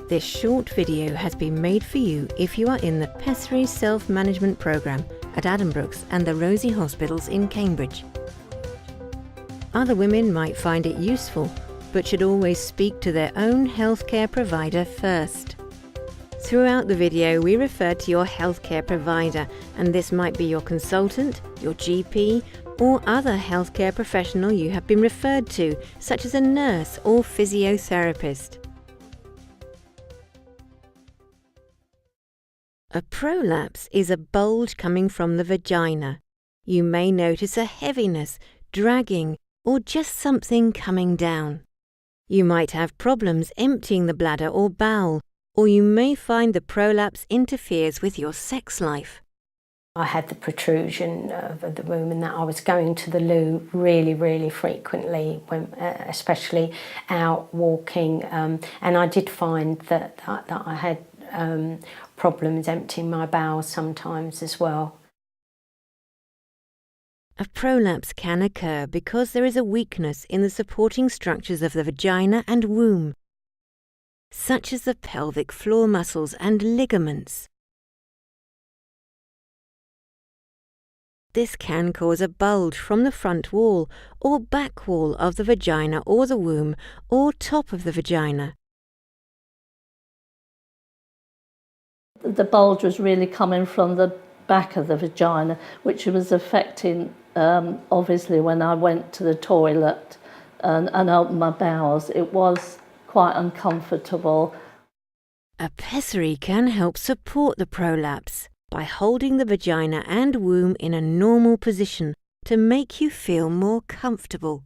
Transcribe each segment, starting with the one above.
This short video has been made for you if you are in the pessary self-management programme at Addenbrooke's and the Rosie Hospitals in Cambridge. Other women might find it useful, but should always speak to their own healthcare provider first. Throughout the video, we refer to your healthcare provider, and this might be your consultant, your GP, or other healthcare professional you have been referred to, such as a nurse or physiotherapist. A prolapse is a bulge coming from the vagina. You may notice a heaviness, dragging, or just something coming down. You might have problems emptying the bladder or bowel, or you may find the prolapse interferes with your sex life. I had the protrusion of the womb and that I was going to the loo really frequently, especially out walking, and I did find that I had problems emptying my bowels sometimes as well. A prolapse can occur because there is a weakness in the supporting structures of the vagina and womb, such as the pelvic floor muscles and ligaments. This can cause a bulge from the front wall or back wall of the vagina or the womb or top of the vagina. The bulge was really coming from the back of the vagina, which was affecting, obviously, when I went to the toilet and opened my bowels. It was quite uncomfortable. A pessary can help support the prolapse by holding the vagina and womb in a normal position to make you feel more comfortable.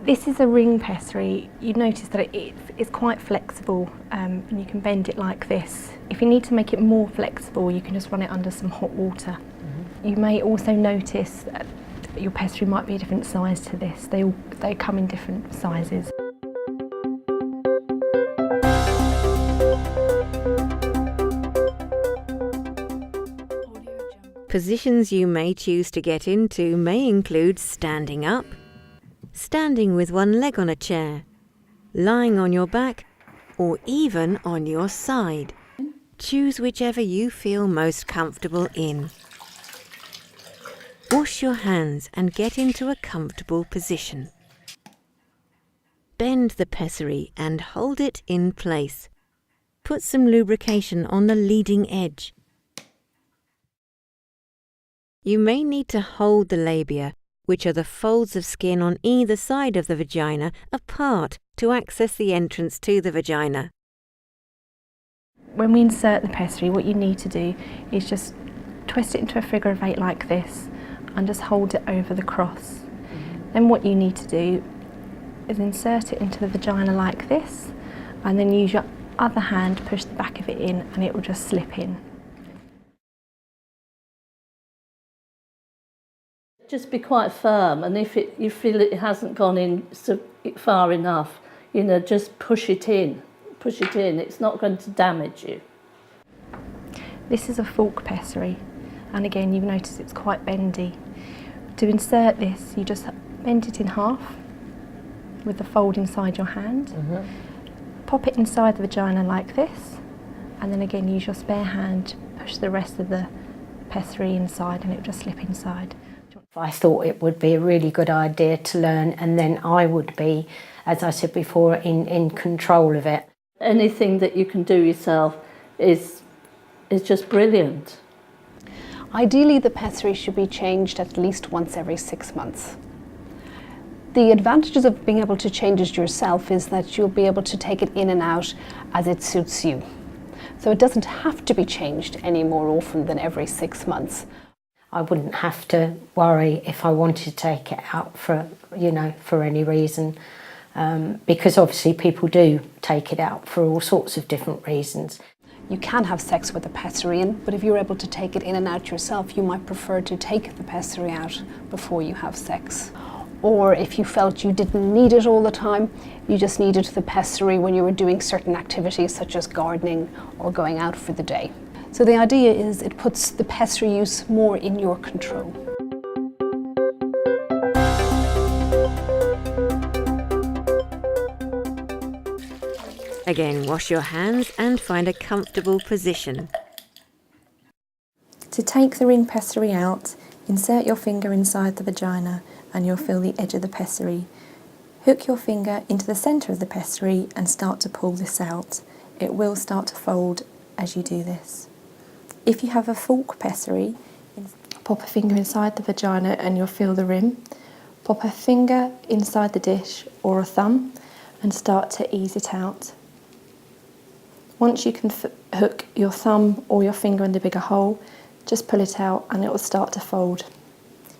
This is a ring pessary. You notice that it's quite flexible, and you can bend it like this. If you need to make it more flexible, you can just run it under some hot water. You may also notice that your pessary might be a different size to this. They come in different sizes. Positions you may choose to get into may include standing up, standing with one leg on a chair, lying on your back, or even on your side. Choose whichever you feel most comfortable in. Wash your hands and get into a comfortable position. Bend the pessary and hold it in place. Put some lubrication on the leading edge. You may need to hold the labia, which are the folds of skin on either side of the vagina, apart to access the entrance to the vagina. When we insert the pessary, what you need to do is just twist it into a figure of 8 like this and just hold it over the cross. Then what you need to do is insert it into the vagina like this, and then use your other hand, push the back of it in, and it will just slip in. Just be quite firm, and if you feel it hasn't gone in far enough, just push it in. Push it in. It's not going to damage you. This is a fork pessary, and again you notice it's quite bendy. To insert this, you just bend it in half with the fold inside your hand. Pop it inside the vagina like this, and then again use your spare hand, push the rest of the pessary inside, and it will just slip inside. I thought it would be a really good idea to learn, and then I would be, as I said before, in control of it. Anything that you can do yourself is just brilliant. Ideally, the pessary should be changed at least once every 6 months. The advantages of being able to change it yourself is that you'll be able to take it in and out as it suits you. So it doesn't have to be changed any more often than every 6 months. I wouldn't have to worry if I wanted to take it out for any reason, because obviously people do take it out for all sorts of different reasons. You can have sex with a pessary in, but if you're able to take it in and out yourself, you might prefer to take the pessary out before you have sex. Or if you felt you didn't need it all the time, you just needed the pessary when you were doing certain activities such as gardening or going out for the day. So the idea is it puts the pessary use more in your control. Again, wash your hands and find a comfortable position. To take the ring pessary out, insert your finger inside the vagina and you'll feel the edge of the pessary. Hook your finger into the centre of the pessary and start to pull this out. It will start to fold as you do this. If you have a fork pessary, pop a finger inside the vagina and you'll feel the rim. Pop a finger inside the dish or a thumb and start to ease it out. Once you can hook your thumb or your finger in the bigger hole, just pull it out and it will start to fold.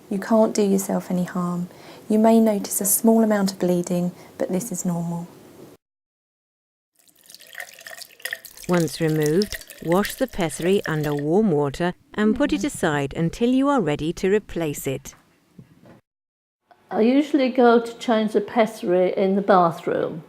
You can't do yourself any harm. You may notice a small amount of bleeding, but this is normal. Once removed, wash the pessary under warm water and put it aside until you are ready to replace it. I usually go to change the pessary in the bathroom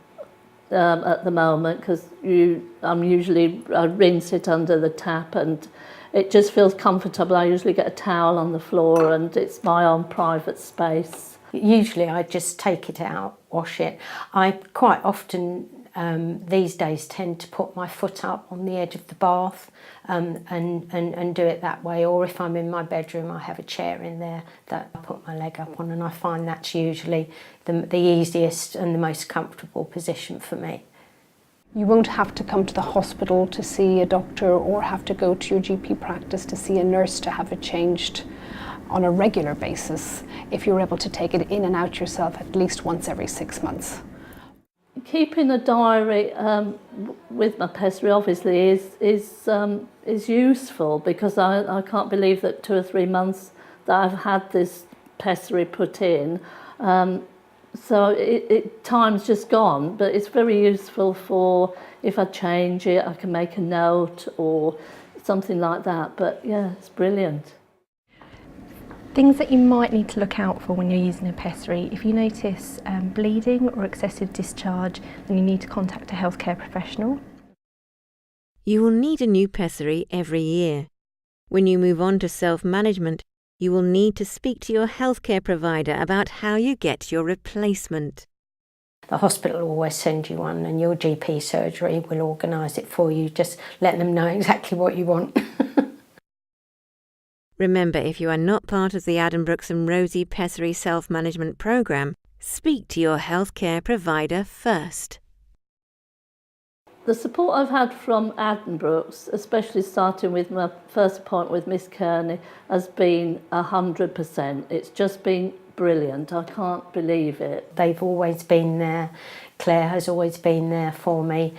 at the moment because I rinse it under the tap and it just feels comfortable. I usually get a towel on the floor and it's my own private space. Usually I just take it out, wash it. I quite often these days tend to put my foot up on the edge of the bath and do it that way, or if I'm in my bedroom I have a chair in there that I put my leg up on, and I find that's usually the easiest and the most comfortable position for me. You won't have to come to the hospital to see a doctor or have to go to your GP practice to see a nurse to have it changed on a regular basis if you're able to take it in and out yourself at least once every 6 months. Keeping a diary with my pessary obviously is useful because I can't believe that 2 or 3 months that I've had this pessary put in. So time's just gone, but it's very useful for if I change it, I can make a note or something like that. But yeah, it's brilliant. Things that you might need to look out for when you're using a pessary. If you notice bleeding or excessive discharge, then you need to contact a healthcare professional. You will need a new pessary every year. When you move on to self-management, you will need to speak to your healthcare provider about how you get your replacement. The hospital will always send you one and your GP surgery will organise it for you. Just let them know exactly what you want. Remember, if you are not part of the Adam Brooks and Rosie Pessary Self-Management Programme, speak to your healthcare provider first. The support I've had from Adam Brooks, especially starting with my first appointment with Miss Kearney, has been 100%. It's just been brilliant. I can't believe it. They've always been there. Claire has always been there for me.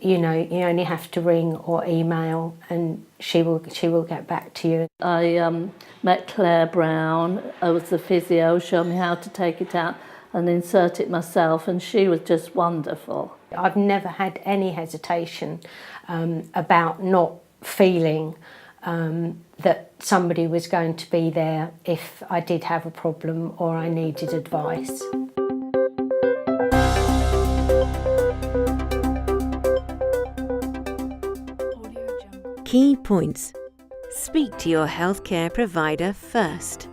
You know, you only have to ring or email and she will get back to you. I met Claire Brown, I was the physio, showed me how to take it out and insert it myself, and she was just wonderful. I've never had any hesitation about not feeling that somebody was going to be there if I did have a problem or I needed advice. Key points. Speak to your healthcare provider first.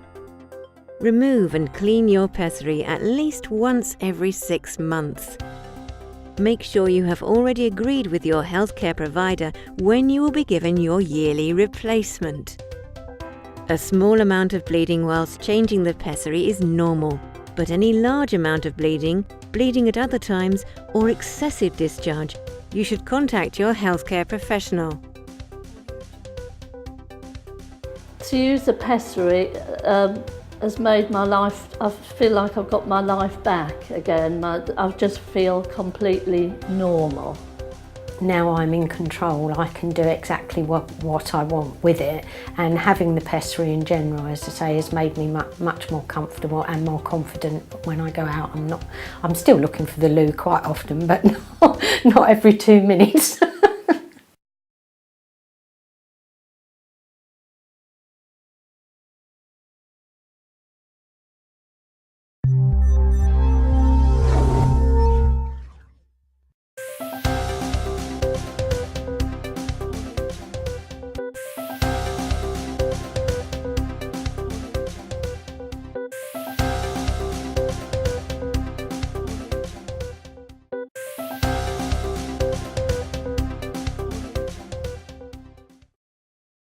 Remove and clean your pessary at least once every 6 months. Make sure you have already agreed with your healthcare provider when you will be given your yearly replacement. A small amount of bleeding whilst changing the pessary is normal, but any large amount of bleeding at other times, or excessive discharge, you should contact your healthcare professional. To use a pessary has made my life, I feel like I've got my life back again. I just feel completely normal. Now I'm in control, I can do exactly what I want with it, and having the pessary in general, as I say, has made me much more comfortable and more confident when I go out. I'm still looking for the loo quite often, but not every 2 minutes.